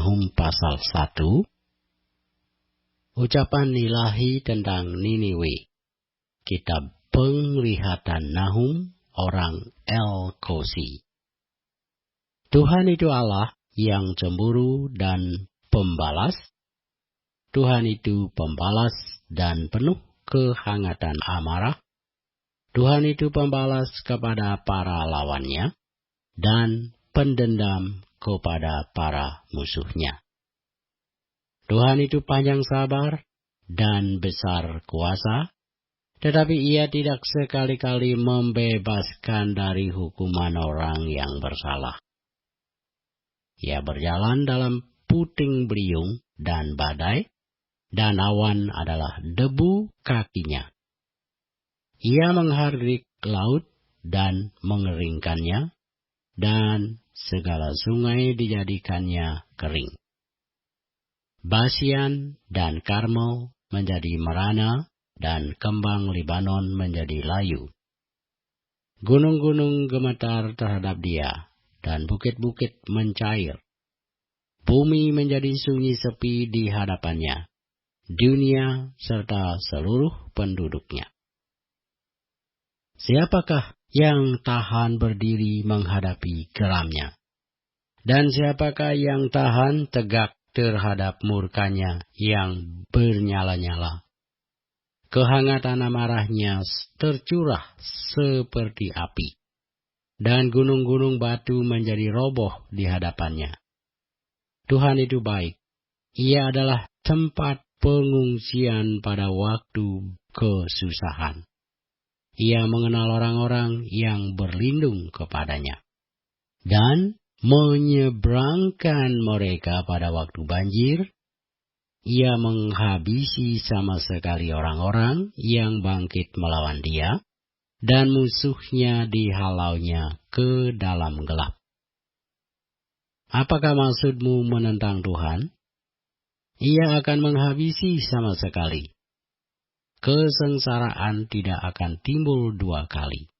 Nahum pasal 1. Ucapan ilahi tentang Niniwe. Kitab Penglihatan Nahum, orang El-Kosi. Tuhan itu Allah yang cemburu dan pembalas. Tuhan itu pembalas dan penuh kehangatan amarah. Tuhan itu pembalas kepada para lawannya dan pendendam kepada para musuhnya. Tuhan itu panjang sabar dan besar kuasa, tetapi Ia tidak sekali-kali membebaskan dari hukuman orang yang bersalah. Ia berjalan dalam puting beliung dan badai, dan awan adalah debu kakinya. Ia menghardik laut dan mengeringkannya, dan segala sungai dijadikannya kering. Basian dan Karmel menjadi merana, dan kembang Libanon menjadi layu. Gunung-gunung gemetar terhadap Dia, dan bukit-bukit mencair. Bumi menjadi sunyi sepi di hadapannya, dunia serta seluruh penduduknya. Siapakah yang tahan berdiri menghadapi geramnya? Dan siapakah yang tahan tegak terhadap murkanya yang bernyala-nyala? Kehangatan amarahnya tercurah seperti api, dan gunung-gunung batu menjadi roboh di hadapannya. Tuhan itu baik. Ia adalah tempat pengungsian pada waktu kesusahan. Ia mengenal orang-orang yang berlindung kepadanya, dan menyeberangkan mereka pada waktu banjir. Ia menghabisi sama sekali orang-orang yang bangkit melawan Dia, dan musuhnya dihalaunya ke dalam gelap. Apakah maksudmu menentang Tuhan? Ia akan menghabisi sama sekali. Kesengsaraan tidak akan timbul dua kali,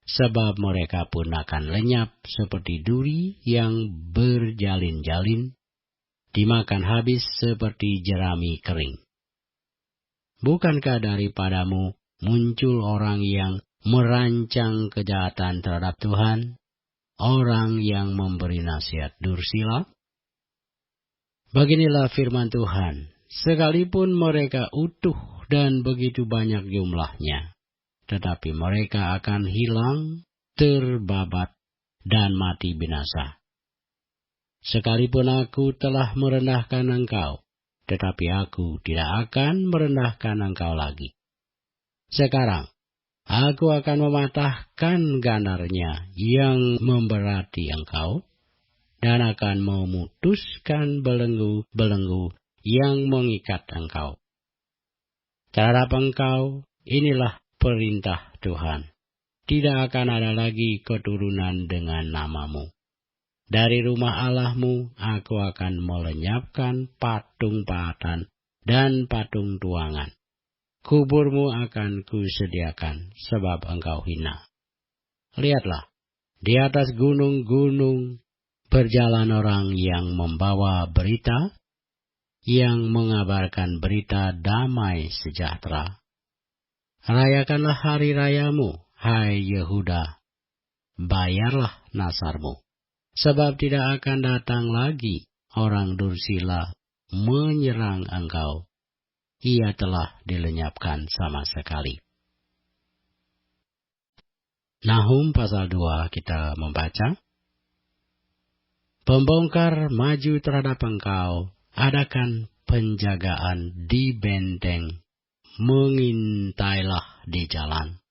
sebab mereka pun akan lenyap seperti duri yang berjalin-jalin, dimakan habis seperti jerami kering. Bukankah daripadamu muncul orang yang merancang kejahatan terhadap Tuhan, orang yang memberi nasihat dursila? Beginilah firman Tuhan, sekalipun mereka utuh dan begitu banyak jumlahnya, tetapi mereka akan hilang, terbabat, dan mati binasa. Sekalipun aku telah merendahkan engkau, tetapi aku tidak akan merendahkan engkau lagi. Sekarang, aku akan mematahkan gandarnya yang memberati engkau, dan akan memutuskan belenggu-belenggu yang mengikat engkau. Terhadap engkau, inilah perintah Tuhan. Tidak akan ada lagi keturunan dengan namamu. Dari rumah Allahmu aku akan melenyapkan patung pahatan dan patung tuangan. Kuburmu akan kusediakan sebab engkau hina. Lihatlah, di atas gunung-gunung berjalan orang yang membawa berita, yang mengabarkan berita damai sejahtera. Rayakanlah hari rayamu, hai Yehuda. Bayarlah nasarmu. Sebab tidak akan datang lagi orang dursila menyerang engkau. Ia telah dilenyapkan sama sekali. Nahum pasal 2 kita membaca. Pembongkar maju terhadap engkau, adakan penjagaan di benteng, mengintailah di jalan.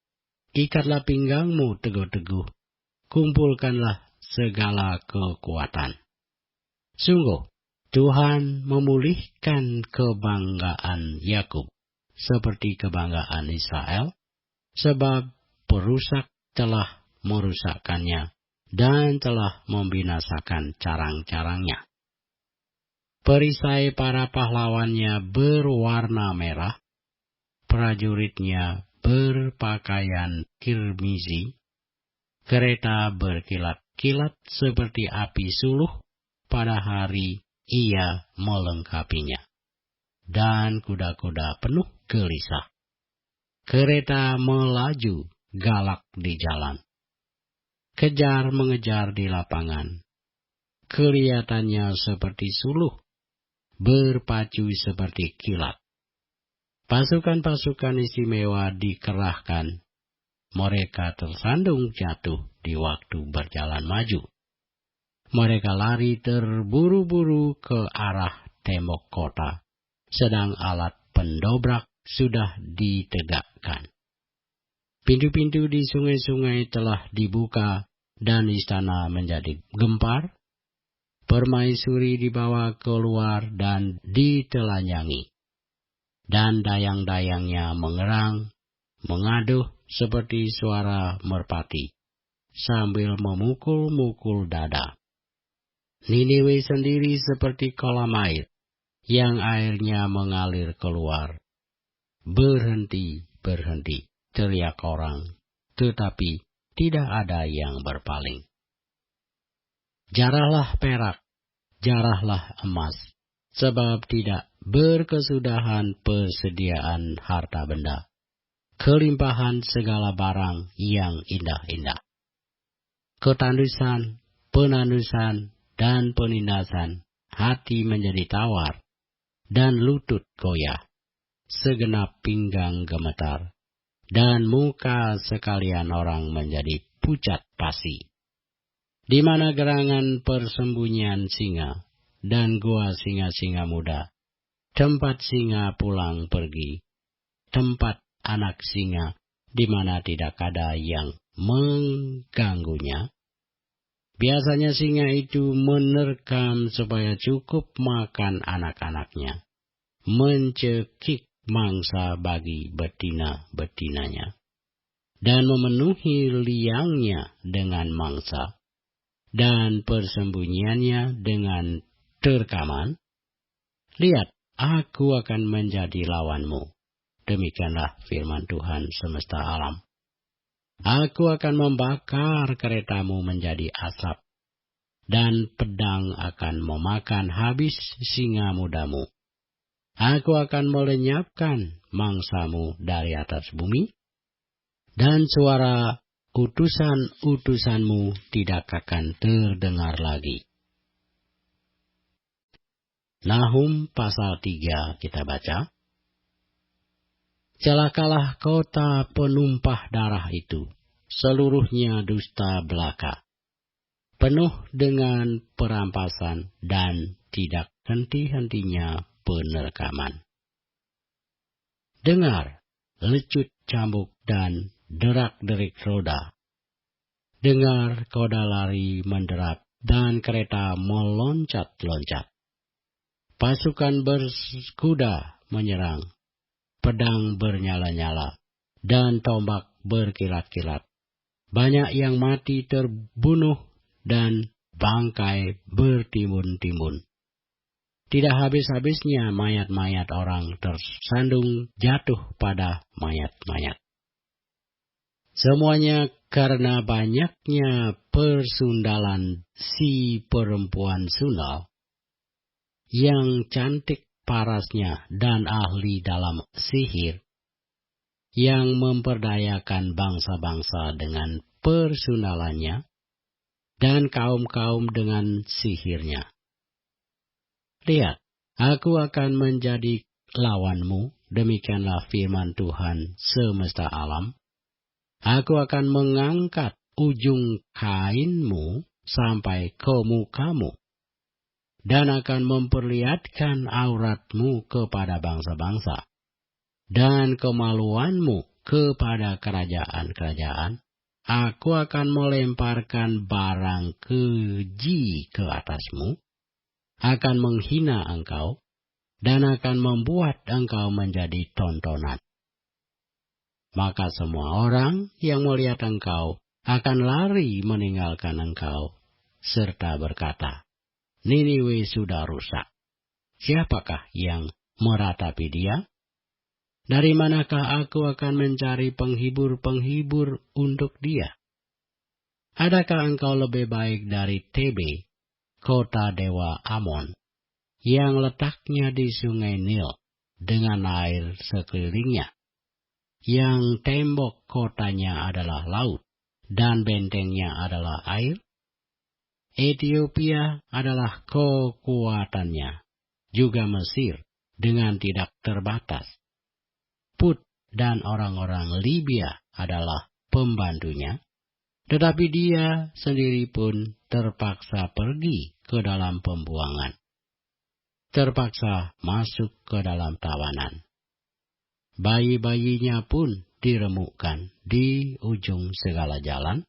Ikatlah pinggangmu teguh-teguh, kumpulkanlah segala kekuatan. Sungguh, Tuhan memulihkan kebanggaan Yakub seperti kebanggaan Israel, sebab perusak telah merusakkannya dan telah membinasakan carang-carangnya. Perisai para pahlawannya berwarna merah, prajuritnya berpakaian kirmizi, kereta berkilat-kilat seperti api suluh pada hari ia melengkapinya. Dan kuda-kuda penuh gelisah. Kereta melaju galak di jalan. Kejar mengejar di lapangan. Kelihatannya seperti suluh, berpacu seperti kilat. Pasukan-pasukan istimewa dikerahkan. Mereka tersandung jatuh di waktu berjalan maju. Mereka lari terburu-buru ke arah tembok kota, sedang alat pendobrak sudah ditegakkan. Pintu-pintu di sungai-sungai telah dibuka dan istana menjadi gempar. Permaisuri dibawa keluar dan ditelanjangi. Dan dayang-dayangnya mengerang, mengaduh seperti suara merpati, sambil memukul-mukul dada. Niniwe sendiri seperti kolam air, yang airnya mengalir keluar. Berhenti, berhenti, teriak orang, tetapi tidak ada yang berpaling. Jarahlah perak, jarahlah emas, sebab tidak berkesudahan persediaan harta benda, kelimpahan segala barang yang indah-indah. Ketandusan, penandusan, dan penindasan, hati menjadi tawar, dan lutut goyah, segenap pinggang gemetar, dan muka sekalian orang menjadi pucat pasi. Di mana gerangan persembunyian singa, dan gua singa-singa muda, tempat singa pulang pergi, tempat anak singa, di mana tidak ada yang mengganggunya. Biasanya singa itu menerkam supaya cukup makan anak-anaknya, mencekik mangsa bagi betina-betinanya, dan memenuhi liangnya dengan mangsa, dan persembunyiannya dengan terkaman. Lihat, aku akan menjadi lawanmu. Demikianlah firman Tuhan semesta alam. Aku akan membakar keretamu menjadi asap, dan pedang akan memakan habis singa mudamu. Aku akan melenyapkan mangsamu dari atas bumi, dan suara utusan-utusanmu tidak akan terdengar lagi. Nahum pasal 3 kita baca. Celakalah kota penumpah darah itu, seluruhnya dusta belaka, penuh dengan perampasan dan tidak henti-hentinya penerkaman. Dengar, lecut cambuk dan derak-derik roda. Dengar koda lari menderap dan kereta meloncat-loncat. Pasukan berkuda menyerang, pedang bernyala-nyala, dan tombak berkilat-kilat. Banyak yang mati terbunuh dan bangkai bertimbun-timbun. Tidak habis-habisnya mayat-mayat orang tersandung jatuh pada mayat-mayat. Semuanya karena banyaknya persundalan si perempuan sundal, yang cantik parasnya dan ahli dalam sihir, yang memperdayakan bangsa-bangsa dengan persundalannya, dan kaum-kaum dengan sihirnya. Lihat, aku akan menjadi lawanmu, demikianlah firman Tuhan semesta alam. Aku akan mengangkat ujung kainmu sampai ke mukamu, dan akan memperlihatkan auratmu kepada bangsa-bangsa, dan kemaluanmu kepada kerajaan-kerajaan. Aku akan melemparkan barang keji ke atasmu, akan menghina engkau, dan akan membuat engkau menjadi tontonan. Maka semua orang yang melihat engkau akan lari meninggalkan engkau, serta berkata, Niniwe sudah rusak. Siapakah yang meratapi dia? Dari manakah aku akan mencari penghibur-penghibur untuk dia? Adakah engkau lebih baik dari Tebe, kota dewa Amon, yang letaknya di sungai Nil dengan air sekelilingnya, yang tembok kotanya adalah laut dan bentengnya adalah air? Ethiopia adalah kekuatannya, juga Mesir dengan tidak terbatas. Put dan orang-orang Libya adalah pembantunya, tetapi dia sendiri pun terpaksa pergi ke dalam pembuangan, terpaksa masuk ke dalam tawanan. Bayi-bayinya pun diremukkan di ujung segala jalan.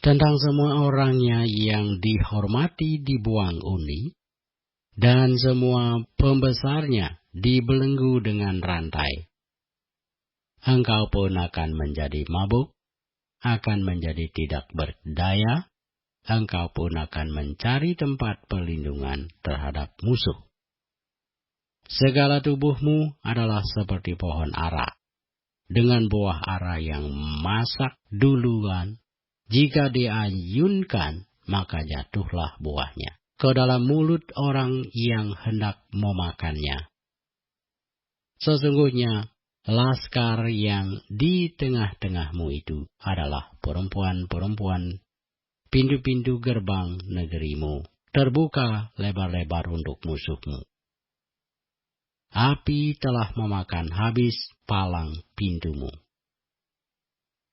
Tentang semua orangnya yang dihormati dibuang undi, dan semua pembesarnya dibelenggu dengan rantai. Engkau pun akan menjadi mabuk, akan menjadi tidak berdaya, engkau pun akan mencari tempat perlindungan terhadap musuh. Segala tubuhmu adalah seperti pohon ara, dengan buah ara yang masak duluan. Jika diayunkan, maka jatuhlah buahnya ke dalam mulut orang yang hendak memakannya. Sesungguhnya, laskar yang di tengah-tengahmu itu adalah perempuan-perempuan. Pintu-pintu gerbang negerimu terbuka lebar-lebar untuk musuhmu. Api telah memakan habis palang pintumu.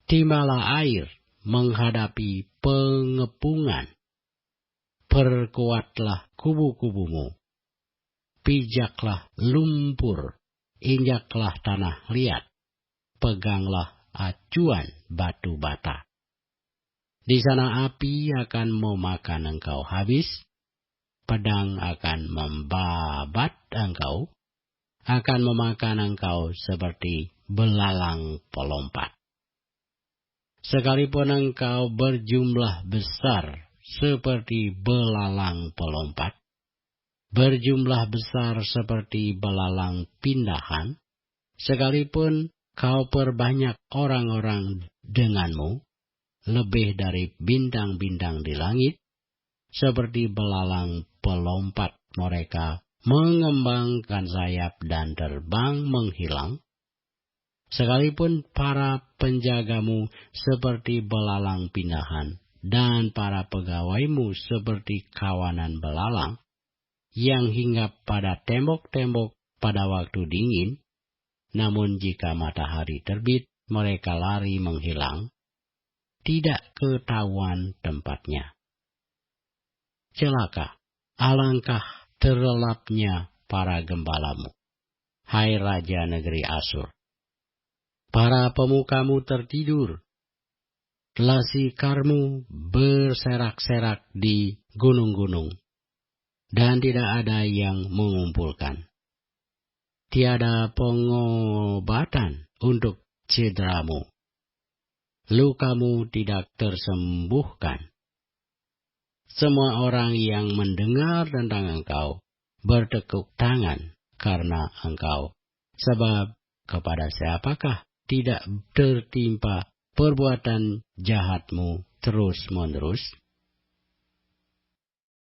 Timbalah air menghadapi pengepungan. Perkuatlah kubu-kubumu. Pijaklah lumpur, injaklah tanah liat. Peganglah acuan batu bata. Di sana api akan memakan engkau habis, pedang akan membabat engkau, akan memakan engkau seperti belalang pelompat. Sekalipun engkau berjumlah besar seperti belalang pelompat, berjumlah besar seperti belalang pindahan, sekalipun kau perbanyak orang-orang denganmu, lebih dari bintang-bintang di langit, seperti belalang pelompat mereka mengembangkan sayap dan terbang menghilang. Sekalipun para penjagamu seperti belalang pindahan, dan para pegawaimu seperti kawanan belalang, yang hinggap pada tembok-tembok pada waktu dingin, namun jika matahari terbit, mereka lari menghilang, tidak ketahuan tempatnya. Celaka, alangkah terlelapnya para gembalamu, hai Raja negeri Asyur. Para pemukamu tertidur, lasikarmu berserak-serak di gunung-gunung, dan tidak ada yang mengumpulkan. Tiada pengobatan untuk cederamu, lukamu tidak tersembuhkan. Semua orang yang mendengar tentang engkau bertekuk tangan karena engkau, sebab kepada siapakah tidak tertimpa perbuatan jahatmu terus-menerus?